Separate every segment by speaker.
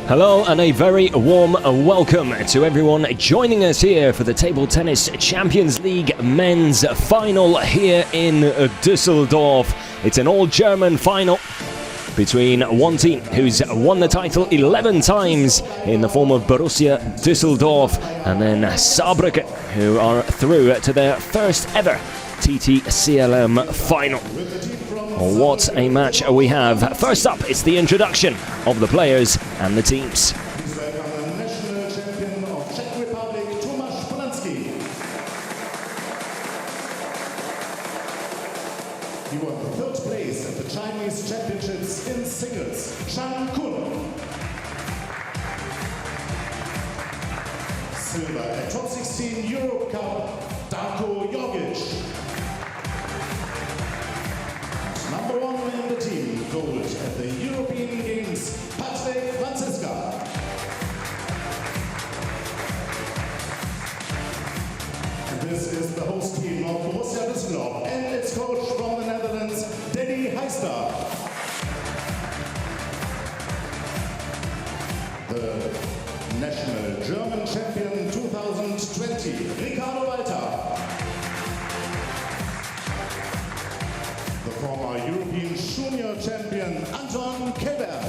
Speaker 1: Hello and a very warm welcome to everyone joining us here for the Table Tennis Champions League men's final here in Düsseldorf. It's an all-German final between one team who's won the title 11 times in the form of Borussia Düsseldorf and then Saarbrücken, who are through to their first ever TTCLM final. What a match we have. First up, it's the introduction of the players and the teams.
Speaker 2: National champion of Czech Republic, he won the third place at the Chinese Championships in singles. Shang. Silver at top 16 Europe Cup, Darko Jogic. Number one in the team, gold at the European Games, Patrick Franziska. And this is the host team of Borussia Düsseldorf and its coach from the Netherlands, Danny Heister. The national German champion 2020, Ricardo Walter. The former European junior champion, Anton Kellberg.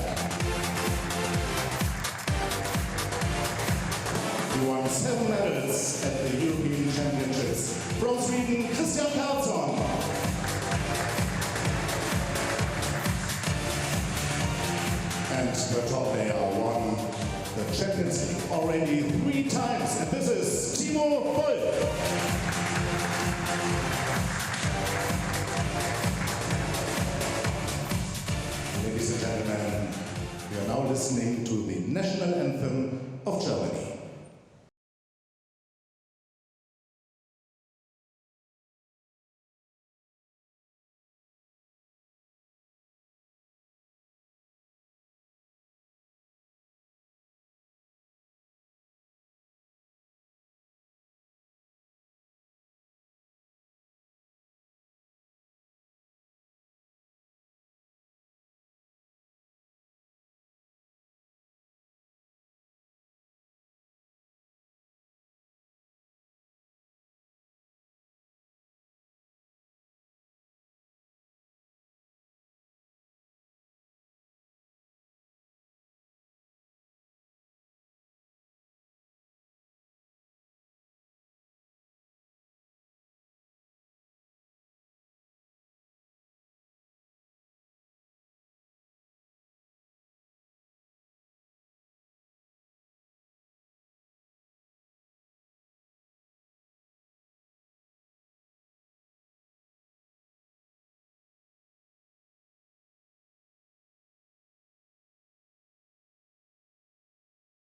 Speaker 2: He won 7 medals at the European Championships. From Sweden, Christian Karlsson. And the top player won the Champions League already 3 times. And this is Timo Boll. Ladies and gentlemen, we are now listening to the national anthem of Germany.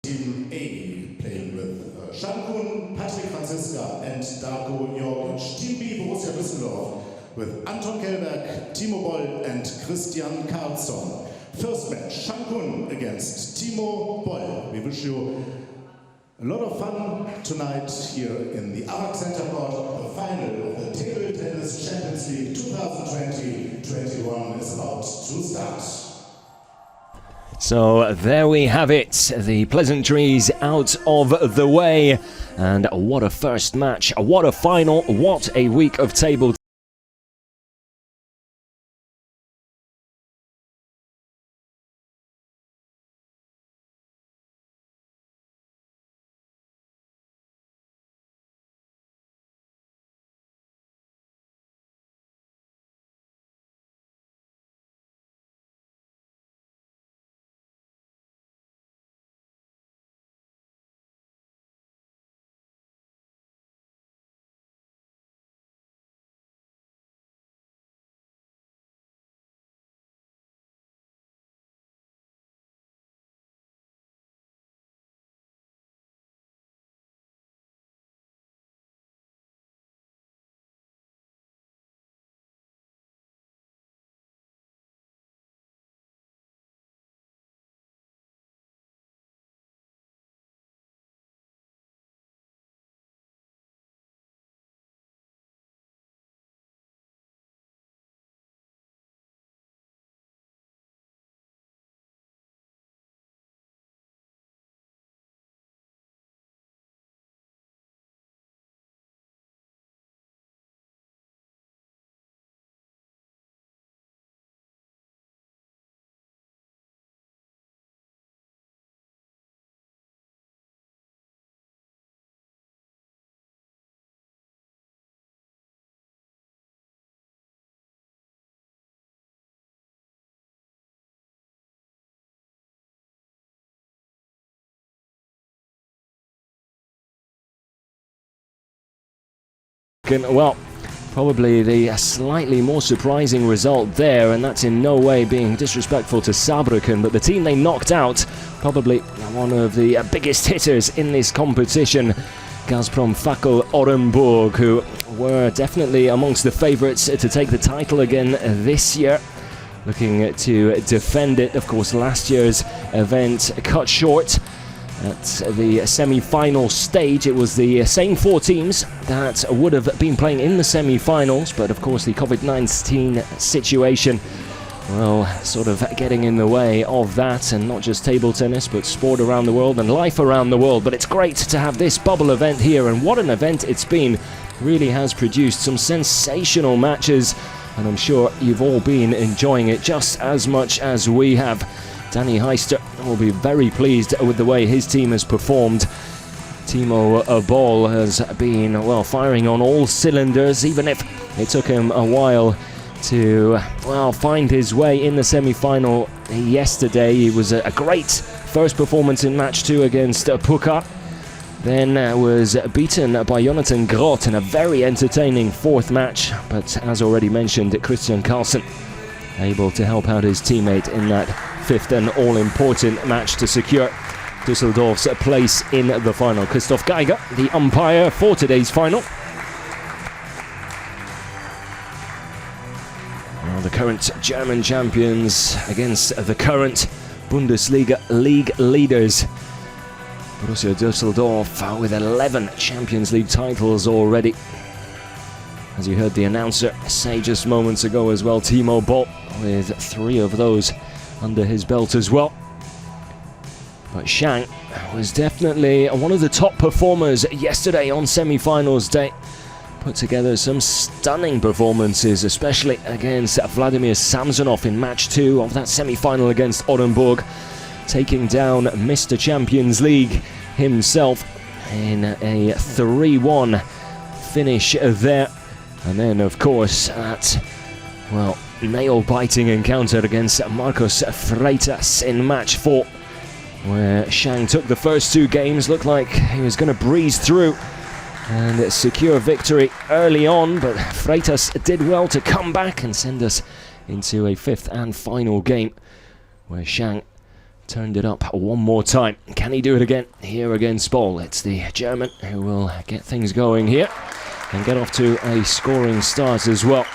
Speaker 2: Team A playing with Shang, Patrick Franziska and Darko Jogic. Team B, Borussia Düsseldorf with Anton Kellberg, Timo Boll and Christian Karlsson. First match, Shang against Timo Boll. We wish you a lot of fun tonight here in the Avac Center Court. The final of the Table Tennis Champions League 2020-21 is about to start.
Speaker 1: So there we have it, the pleasantries out of the way, and what a first match, what a final, what a week of table Well, probably the slightly more surprising result there, and that's in no way being disrespectful to Saarbrücken, but the team they knocked out, probably one of the biggest hitters in this competition, Gazprom Offical Orenburg, who were definitely amongst the favourites to take the title again this year, looking to defend it. Of course, last year's event cut short at the semi-final stage. It was the same 4 teams that would have been playing in the semi-finals, but of course the COVID-19 situation, well, sort of getting in the way of that, and not just table tennis, but sport around the world and life around the world. But it's great to have this bubble event here, and what an event it's been. Really has produced some sensational matches, and I'm sure you've all been enjoying it just as much as we have. Danny Heister will be very pleased with the way his team has performed. Timo Boll has been, well, firing on all cylinders, even if it took him a while to, well, find his way in the semi-final yesterday. He was a great first performance in match 2 against Puka. Then was beaten by Jonathan Groth in a very entertaining 4th match. But as already mentioned, Christian Carlsen able to help out his teammate in that 5th and all-important match to secure Düsseldorf's place in the final. Christoph Geiger, the umpire for today's final. Well, the current German champions against the current Bundesliga league leaders. Borussia Düsseldorf with 11 Champions League titles already. As you heard the announcer say just moments ago as well, Timo Boll with 3 of those under his belt as well. But Shang was definitely one of the top performers yesterday on semi-finals day. Put together some stunning performances, especially against Vladimir Samsonov in match 2 of that semi-final against Orenburg, taking down Mr. Champions League himself in a 3-1 finish there. And then, of course, that, well, nail-biting encounter against Marcus Freitas in match 4, where Shang took the first 2 games, looked like he was going to breeze through and secure victory early on, but Freitas did well to come back and send us into a 5th and final game, where Shang turned it up one more time. Can he do it again here against Boll? It's the German who will get things going here and get off to a scoring start as well.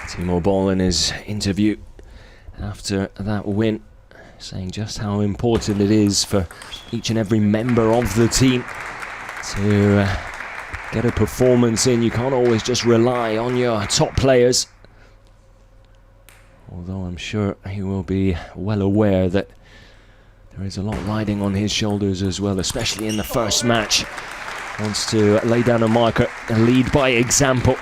Speaker 1: Timo Boll in his interview after that win, saying just how important it is for each and every member of the team to get a performance in. You can't always just rely on your top players, although I'm sure he will be well aware that there is a lot riding on his shoulders as well, especially in the first match. Wants to lay down a marker and lead by example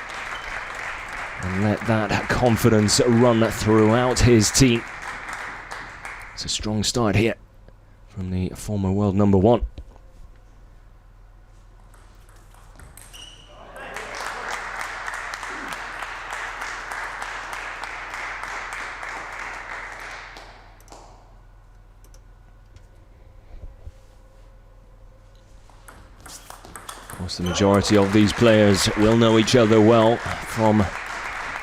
Speaker 1: and let that confidence run throughout his team. It's a strong start here from the former world number 1. Of course, the majority of these players will know each other well from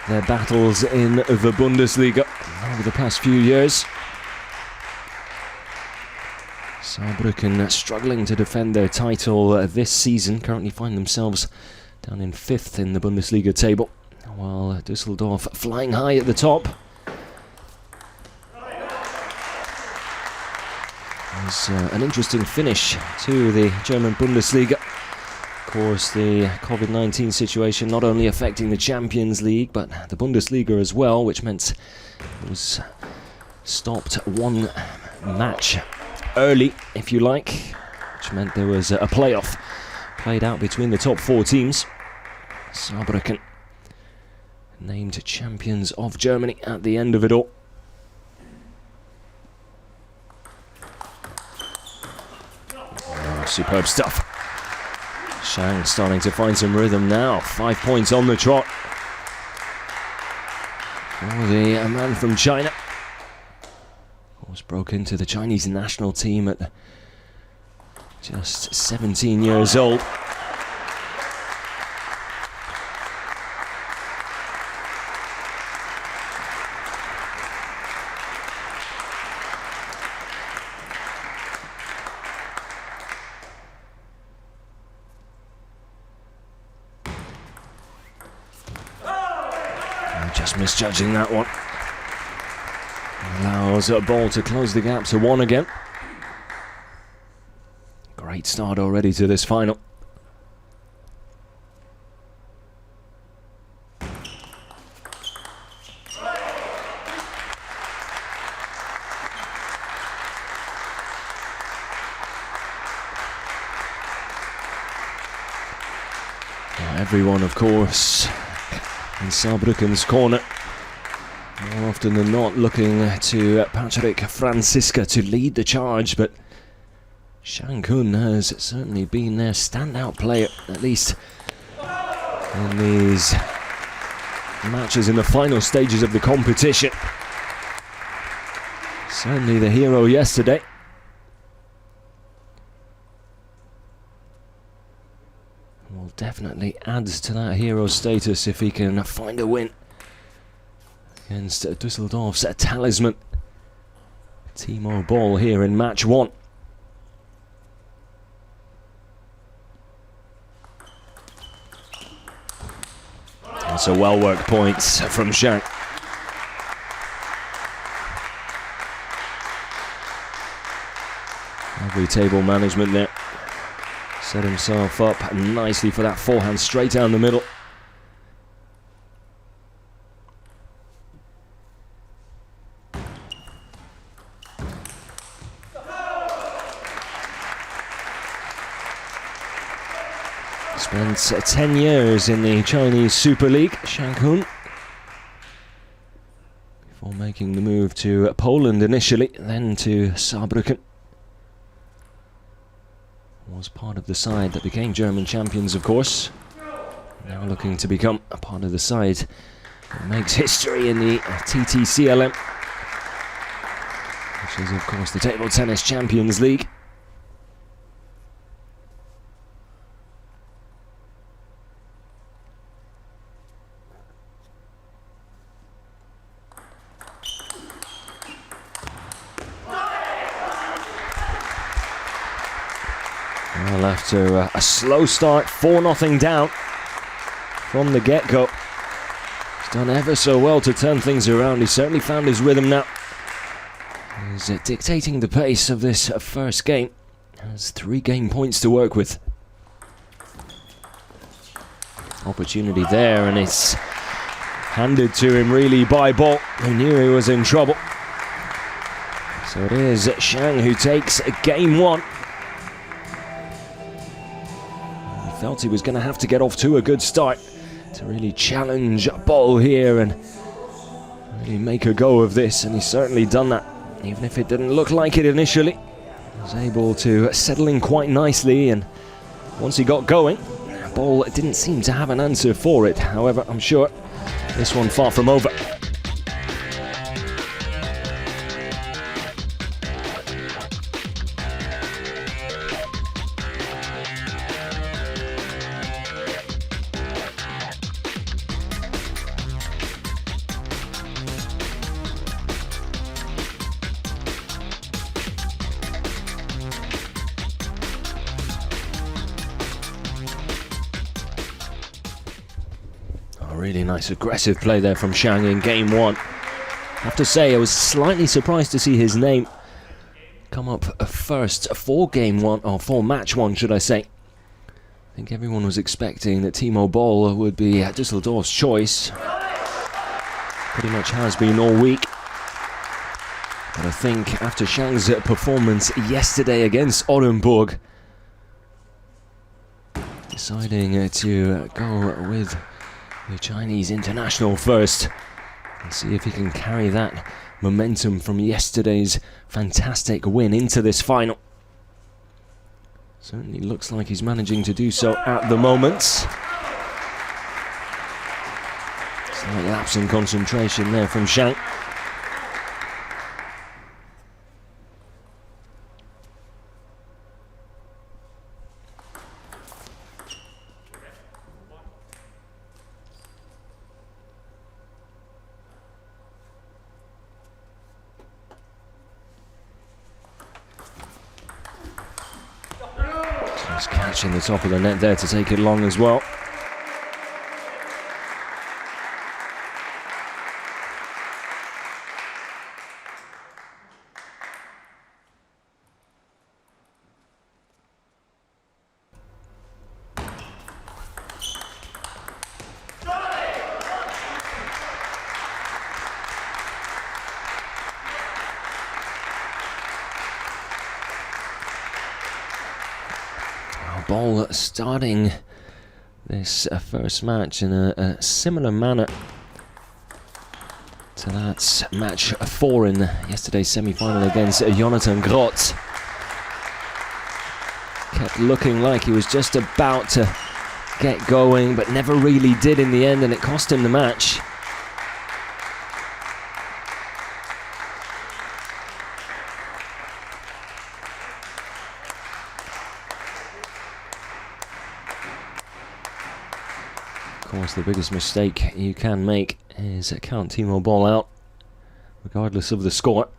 Speaker 1: their battles in the Bundesliga over the past few years. Saarbrücken struggling to defend their title this season, currently find themselves down in 5th in the Bundesliga table, while Düsseldorf flying high at the top. There's an interesting finish to the German Bundesliga. Of course, the COVID-19 situation not only affecting the Champions League, but the Bundesliga as well, which meant it was stopped 1 match early, if you like, which meant there was a playoff played out between the top 4 teams. Saarbrücken named champions of Germany at the end of it all. Oh, superb stuff. Shang starting to find some rhythm now. 5 points on the trot for the man from China. Of course, broke into the Chinese national team at just 17 years old. Just misjudging that one. Allows Boll to close the gap to 1 again. Great start already to this final. Everyone, of course, in Saarbrücken's corner, more often than not looking to Patrick Franziska to lead the charge, but Shang has certainly been their standout player, at least in these matches in the final stages of the competition. Certainly the hero yesterday. Will definitely add to that hero status if he can find a win against Düsseldorf's talisman, Timo Boll, here in match 1. That's a well-worked points from Shang. Lovely table management there. Set himself up nicely for that forehand straight down the middle. Spent 10 years in the Chinese Super League, Shang, before making the move to Poland initially, then to Saarbrücken. Was part of the side that became German champions, of course. Now looking to become a part of the side that makes history in the TTCLM, which is, of course, the Table Tennis Champions League. Well, after a slow start, 4-0 down from the get-go. He's done ever so well to turn things around. He certainly found his rhythm now. He's dictating the pace of this first game. Has 3 game points to work with. Opportunity there, and it's handed to him really by Boll, who knew he was in trouble. So it is Shang who takes game 1. Felt he was going to have to get off to a good start to really challenge Boll here and really make a go of this, and he's certainly done that, even if it didn't look like it initially. He was able to settle in quite nicely, and once he got going, Boll didn't seem to have an answer for it. However, I'm sure this one far from over. Really nice aggressive play there from Shang in game 1. I have to say, I was slightly surprised to see his name come up first for game 1, or for match 1, should I say. I think everyone was expecting that Timo Boll would be Düsseldorf's choice. Pretty much has been all week. But I think after Shang's performance yesterday against Orenburg, deciding to go with the Chinese international first and see if he can carry that momentum from yesterday's fantastic win into this final. Certainly looks like he's managing to do so at the moment. Slight lapse in concentration there from Shang. Just catching the top of the net there to take it long as well. Boll starting this first match in a similar manner to that match 4 in yesterday's semi-final against Jonathan Grot. Kept looking like he was just about to get going, but never really did in the end, and it cost him the match. Of course, the biggest mistake you can make is count Timo Boll out, regardless of the score.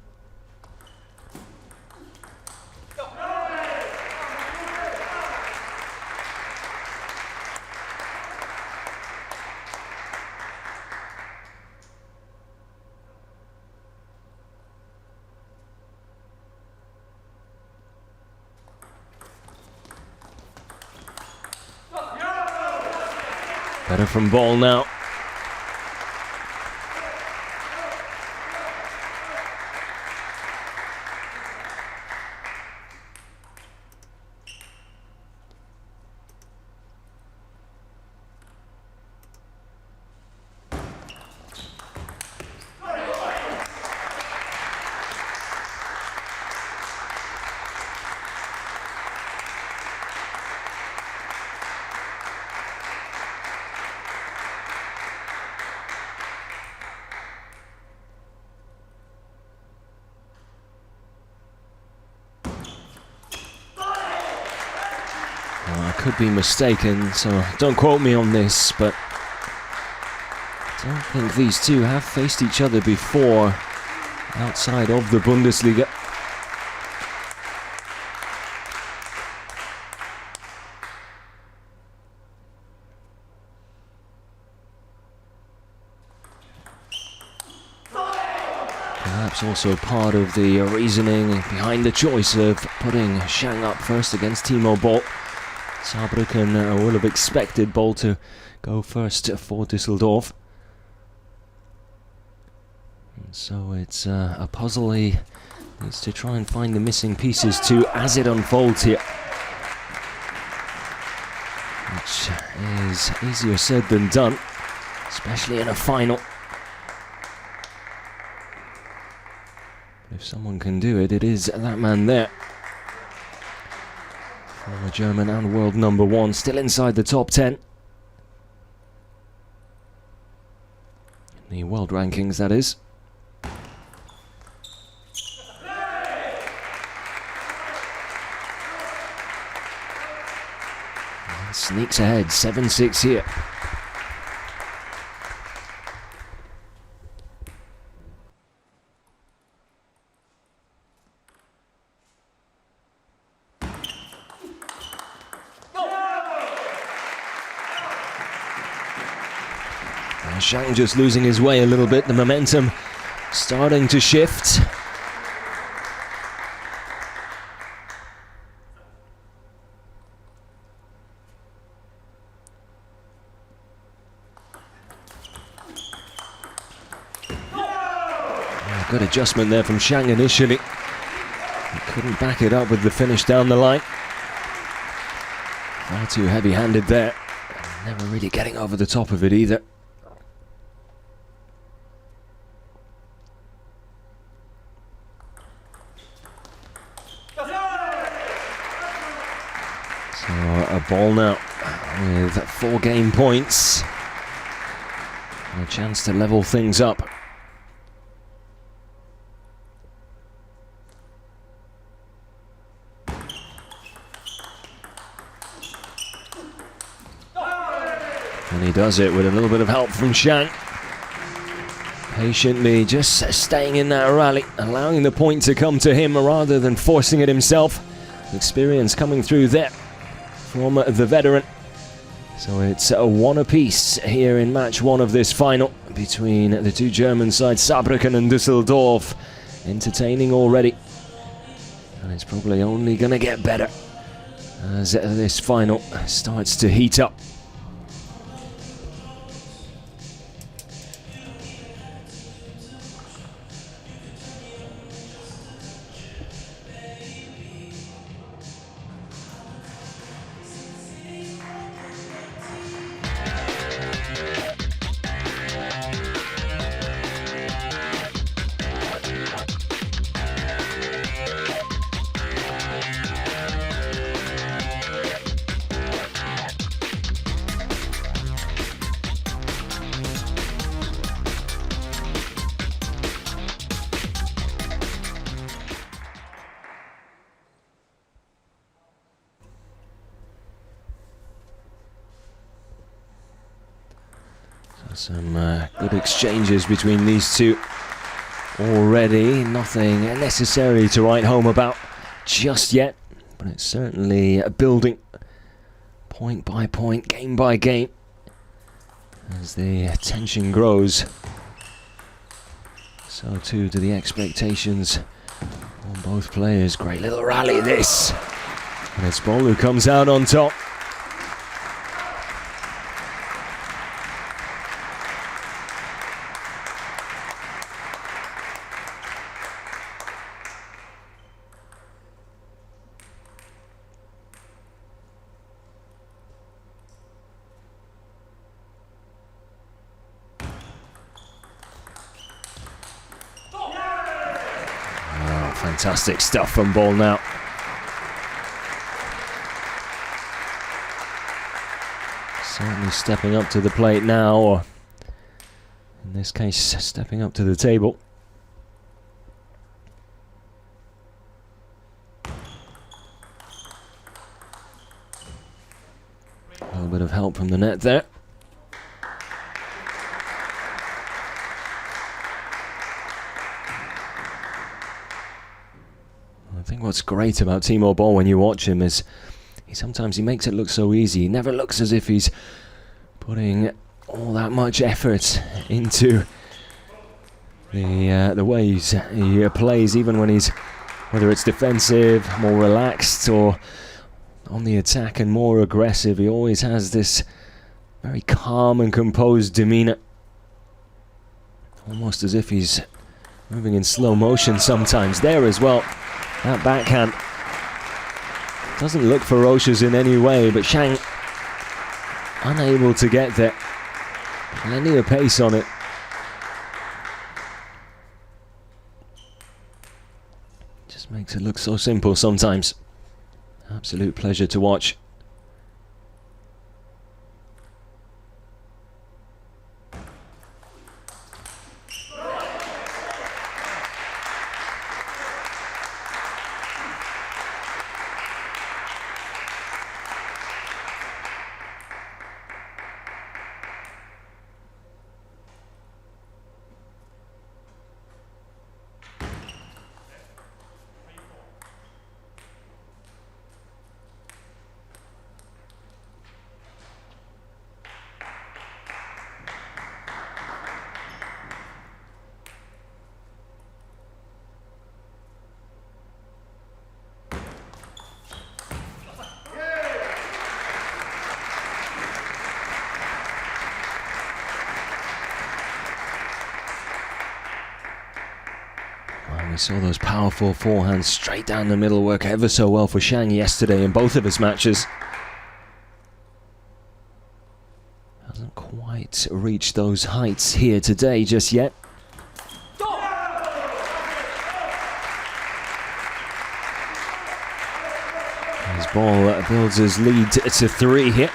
Speaker 1: Better from Boll now. I could be mistaken, so don't quote me on this, but I don't think these two have faced each other before outside of the Bundesliga. Perhaps also part of the reasoning behind the choice of putting Shang up first against Timo Boll. Saarbrücken will have expected Boll to go first for Düsseldorf. And so it's a puzzle he needs to try and find the missing pieces to as it unfolds here. Which is easier said than done, especially in a final. If someone can do it, it is that man there. Former German and world #1, still inside the top 10. In the world rankings, that is. And sneaks ahead, 7-6 here. Shang just losing his way a little bit, the momentum starting to shift. Good adjustment there from Shang initially. He couldn't back it up with the finish down the line. Far too heavy-handed there. Never really getting over the top of it either. a Boll now with 4 game points. And a chance to level things up. And he does it with a little bit of help from Shang. Patiently just staying in that rally, allowing the point to come to him rather than forcing it himself. Experience coming through there from the veteran. So it's a 1 apiece here in match 1 of this final between the two German sides, Saarbrücken and Düsseldorf. Entertaining already. And it's probably only going to get better as this final starts to heat up. Some good exchanges between these two already. Nothing necessary to write home about just yet, but it's certainly building point by point, game by game, as the tension grows. So too do the expectations on both players. Great little rally this, and it's Boll who comes out on top. Fantastic stuff from Boll now. Certainly stepping up to the plate now, or in this case, stepping up to the table. A little bit of help from the net there. I think what's great about Timo Boll when you watch him is he makes it look so easy. He never looks as if he's putting all that much effort into the ways he plays, even when he's, whether it's defensive, more relaxed, or on the attack and more aggressive. He always has this very calm and composed demeanor, almost as if he's moving in slow motion sometimes. There as well. That backhand doesn't look ferocious in any way, but Shang unable to get there. Plenty of pace on it. Just makes it look so simple sometimes. Absolute pleasure to watch. We saw those powerful forehands straight down the middle work ever so well for Shang yesterday in both of his matches. Hasn't quite reached those heights here today just yet. As Boll builds his lead to 3 here.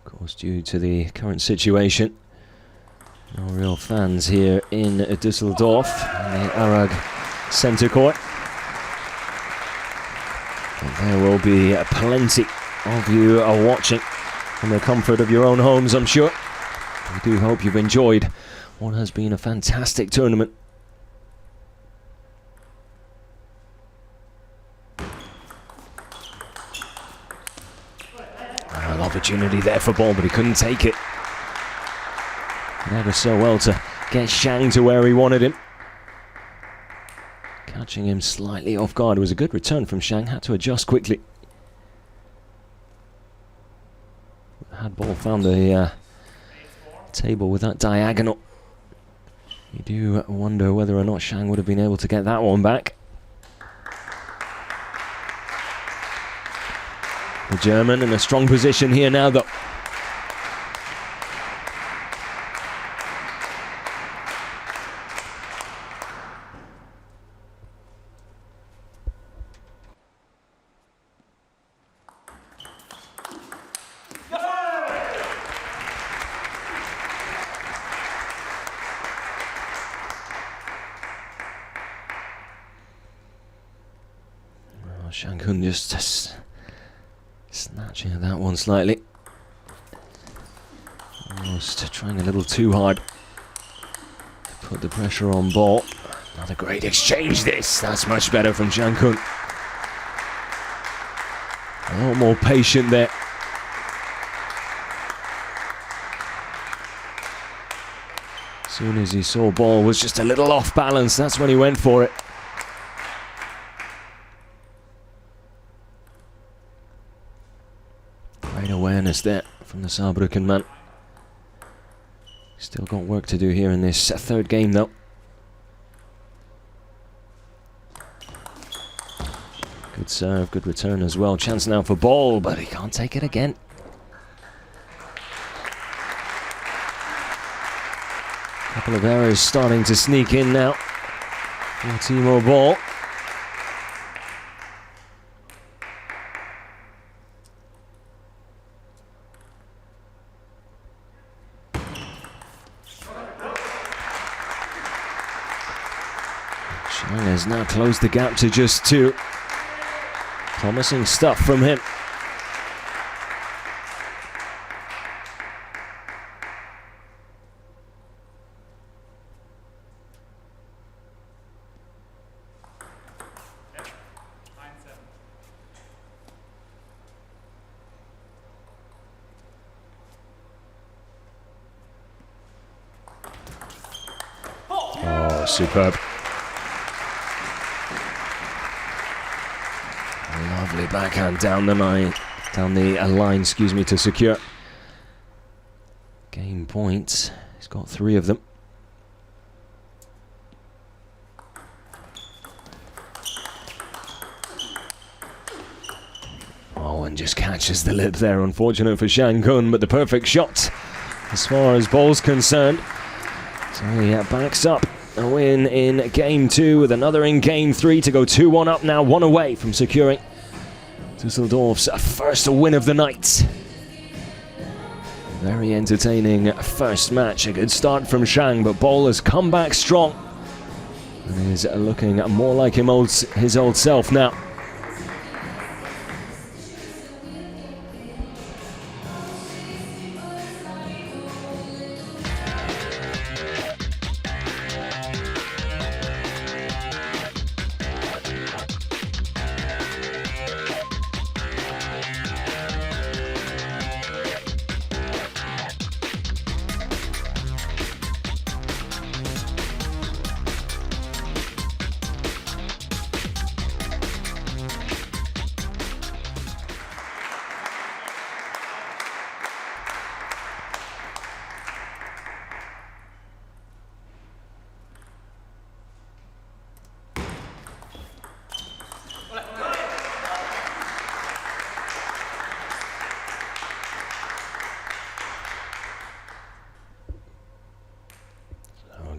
Speaker 1: Of course, due to the current situation, no real fans here in Düsseldorf, in the Arag Centre Court. But there will be plenty of you watching from the comfort of your own homes, I'm sure. We do hope you've enjoyed what has been a fantastic tournament. An opportunity there for Boll, but he couldn't take it. Never so well to get Shang to where he wanted him. Catching him slightly off guard. It was a good return from Shang, had to adjust quickly. Had Boll found the table with that diagonal, you do wonder whether or not Shang would have been able to get that one back. The German in a strong position here now, though. Shang just snatching at that one slightly. Almost trying a little too hard to put the pressure on Boll. Another great exchange this. That's much better from Shang. A lot more patient there. As soon as he saw Boll was just a little off balance, that's when he went for it. Great awareness there from the Saarbrücken man. Still got work to do here in this third game, though. Good serve, good return as well. Chance now for Boll, but he can't take it again. Couple of errors starting to sneak in now for Timo Boll. Shang has now closed the gap to just 2. Promising stuff from him. Oh, superb. Lovely backhand down the line, excuse me, to secure game points. He's got 3 of them. Oh, and just catches the lip there. Unfortunate for Shang, but the perfect shot as far as Boll's concerned. So he backs up a win in game 2 with another in game 3 to go 2-1 up now, 1 away from securing Düsseldorf's first win of the night. Very entertaining first match. A good start from Shang, but Boll has come back strong and is looking more like his old self now.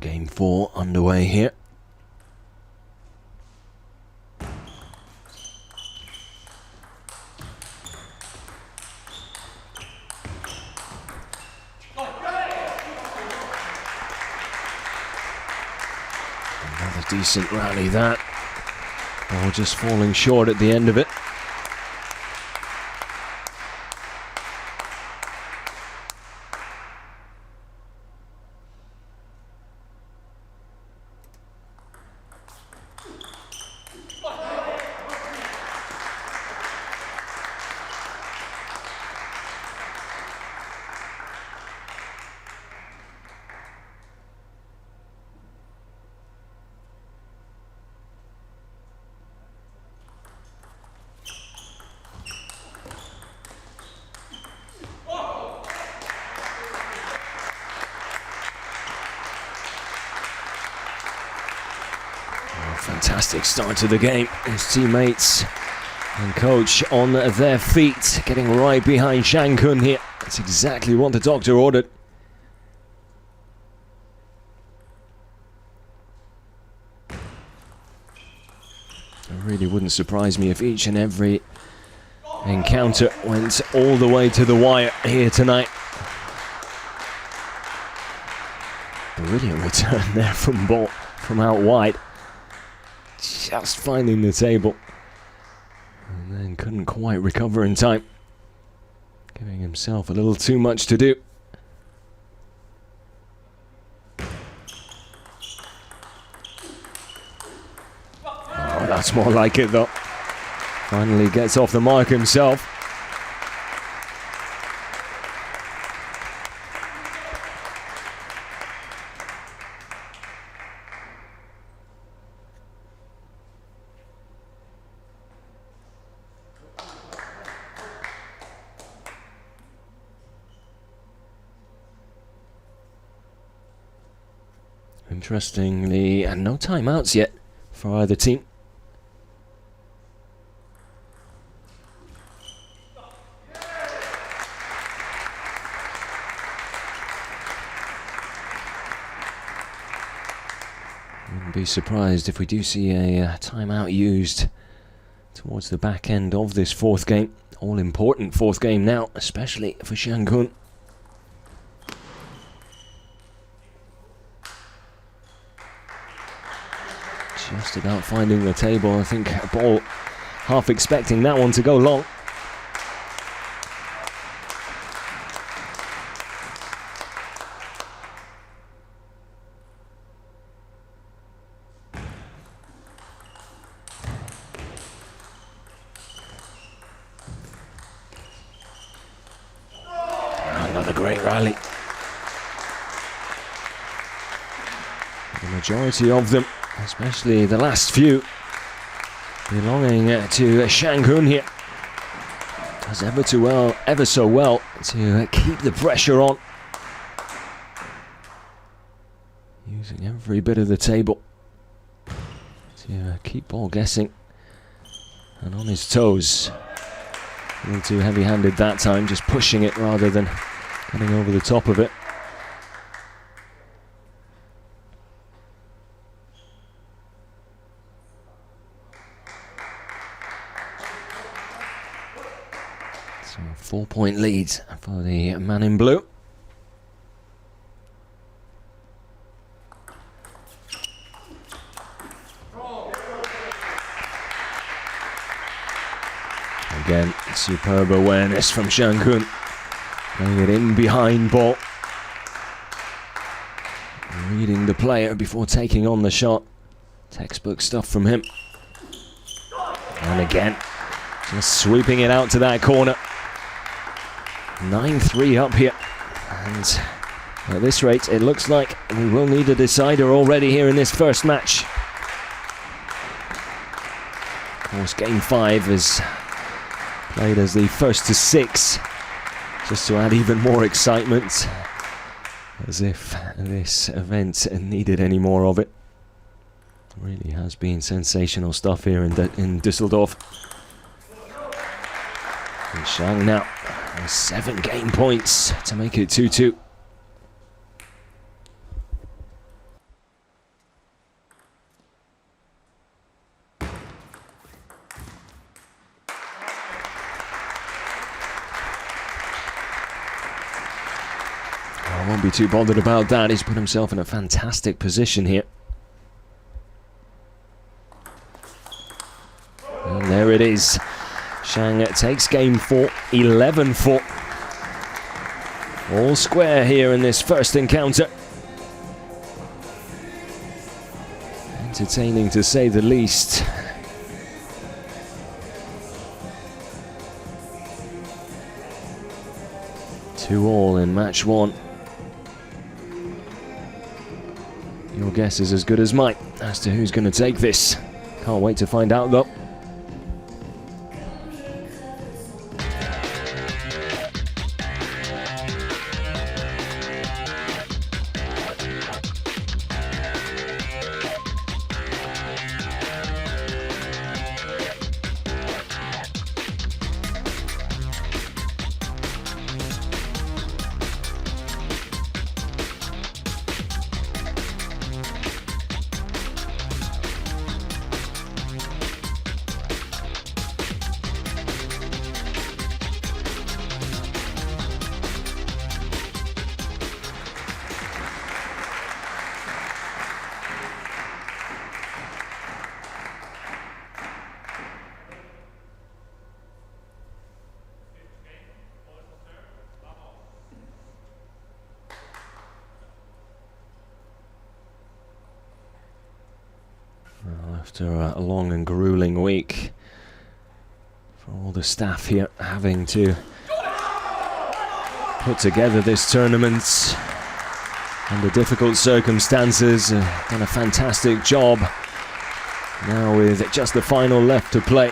Speaker 1: Game 4 underway here. Another decent rally that. Ball just falling short at the end of it. Fantastic start to the game. His teammates and coach on their feet, getting right behind Shang here. That's exactly what the doctor ordered. It really wouldn't surprise me if each and every encounter went all the way to the wire here tonight. Brilliant return there from Boll from out wide. Just finding the table. And then couldn't quite recover in time. Giving himself a little too much to do. Oh, that's more like it though. Finally gets off the mark himself. Interestingly, no timeouts yet for either team. Wouldn't be surprised if we do see a timeout used towards the back end of this fourth game. All important fourth game now, especially for Shang. Just about finding the table. I think Boll half expecting that one to go long. Another great rally. The majority of them, especially the last few, belonging to Shang here. Does ever so well to keep the pressure on. Using every bit of the table to keep Boll guessing and on his toes. A little too heavy-handed that time, just pushing it rather than getting over the top of it. So 4-point lead for the man in blue. Again, superb awareness from Shang, playing it in behind Boll. Reading the player before taking on the shot. Textbook stuff from him. And again, just sweeping it out to that corner. 9-3 up here. And at this rate, it looks like we will need a decider already here in this first match. Of course, game 5 is played as the first to 6, just to add even more excitement, as if this event needed any more of it. Really has been sensational stuff here in Düsseldorf. And Shang now has 7 game points to make it 2-2. I won't be too bothered about that. He's put himself in a fantastic position here. it is. Shang takes game 4, 11-4. All square here in this first encounter. Entertaining to say the least. Two all in match 1. Your guess is as good as mine as to who's going to take this. Can't wait to find out though. After a long and grueling week for all the staff here having to put together this tournament under difficult circumstances, done a fantastic job. Now with just the final left to play,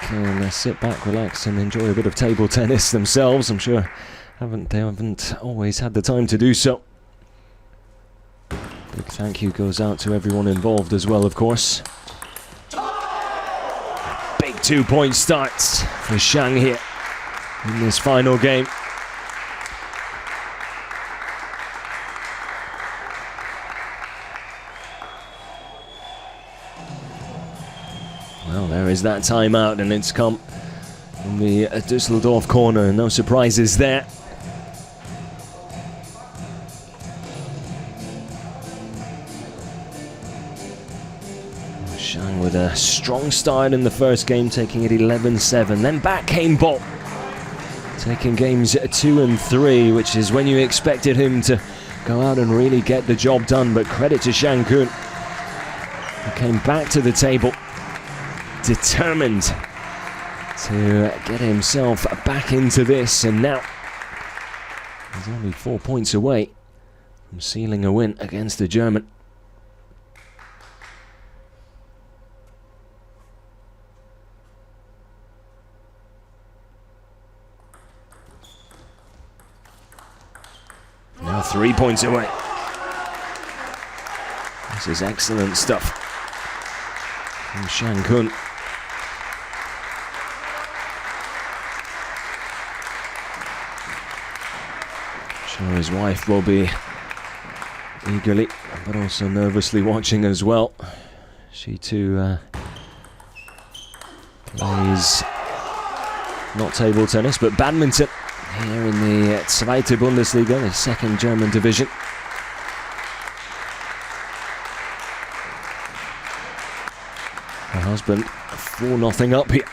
Speaker 1: can sit back, relax and enjoy a bit of table tennis themselves. I'm sure they haven't always had the time to do so. Big thank you goes out to everyone involved as well, of course. Big 2-point starts for Shang here in this final game. Well, there is that timeout, and it's come from the Düsseldorf corner. No surprises there. Shang with a strong start in the first game, taking it 11-7. Then back came Boll, taking games 2 and 3, which is when you expected him to go out and really get the job done. But credit to Shang Kun, who came back to the table, determined to get himself back into this. And now he's only 4 points away from sealing a win against the German. Now 3 points away. This is excellent stuff from Shang Kun. Sure, his wife will be eagerly but also nervously watching as well. She too plays not table tennis but badminton here in the Zweite Bundesliga, the second German division. Her husband 4-0 up here.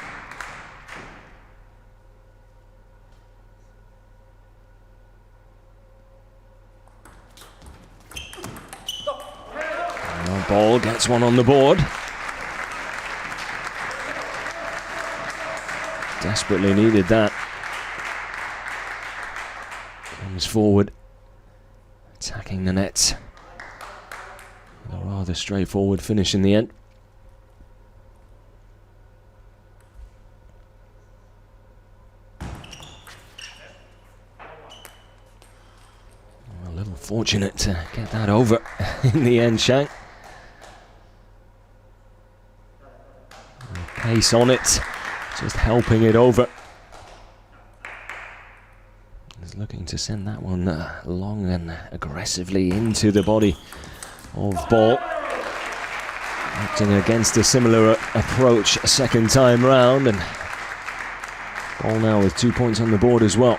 Speaker 1: Now Boll gets one on the board. Desperately needed that. Comes forward, attacking the net. A rather straightforward finish in the end. A little fortunate to get that over in the end, Shang. Pace on it, just helping it over. He's looking to send that one long and aggressively into the body of Boll. Acting against a similar approach a second time round, and Boll now with 2 points on the board as well.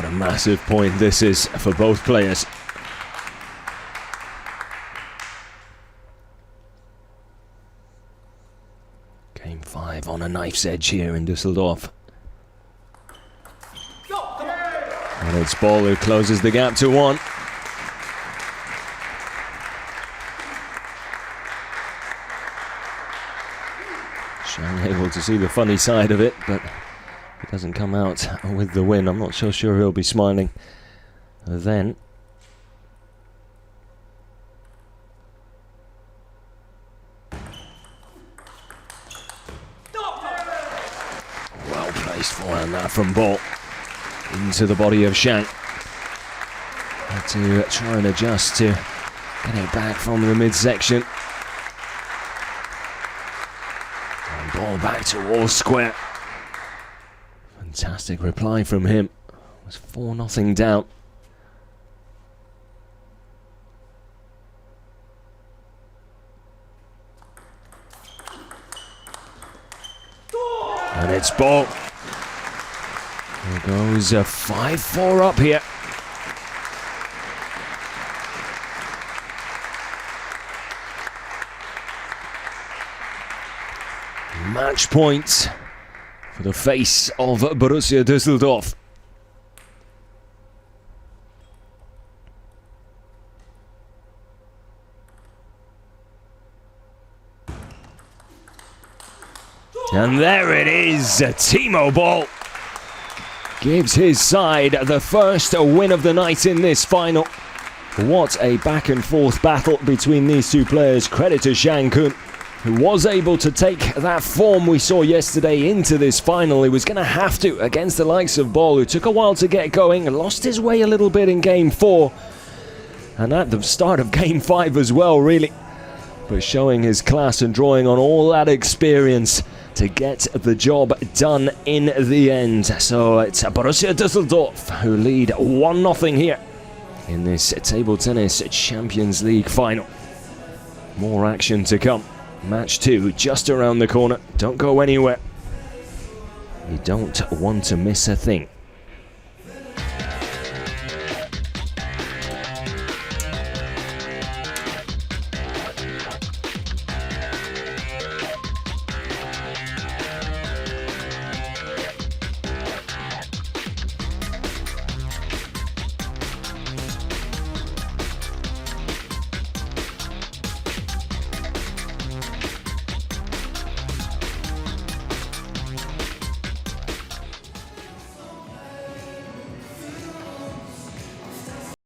Speaker 1: A massive point this is for both players. Game 5 on a knife's edge here in Düsseldorf. And it's Boll who closes the gap to 1. Shang able to see the funny side of it, but he doesn't come out with the win. I'm not so sure he'll be smiling then. Well placed forehand that from Boll into the body of Shang. Had to try and adjust to get it back from the midsection. And Boll back to all square. Fantastic reply from him. It was 4-0 down. And it's Boll. There goes a 5-4 up here. Match point for the face of Borussia Düsseldorf. And there it is, Timo Boll gives his side the first win of the night in this final. What a back and forth battle between these two players. Credit to Shang, who was able to take that form we saw yesterday into this final. He was going to have to against the likes of Boll, who took a while to get going and lost his way a little bit in Game 4. And at the start of Game 5 as well, really. But showing his class and drawing on all that experience to get the job done in the end. So it's Borussia Düsseldorf who lead 1-0 here in this table tennis Champions League final. More action to come. Match 2 just around the corner. Don't go anywhere. You don't want to miss a thing.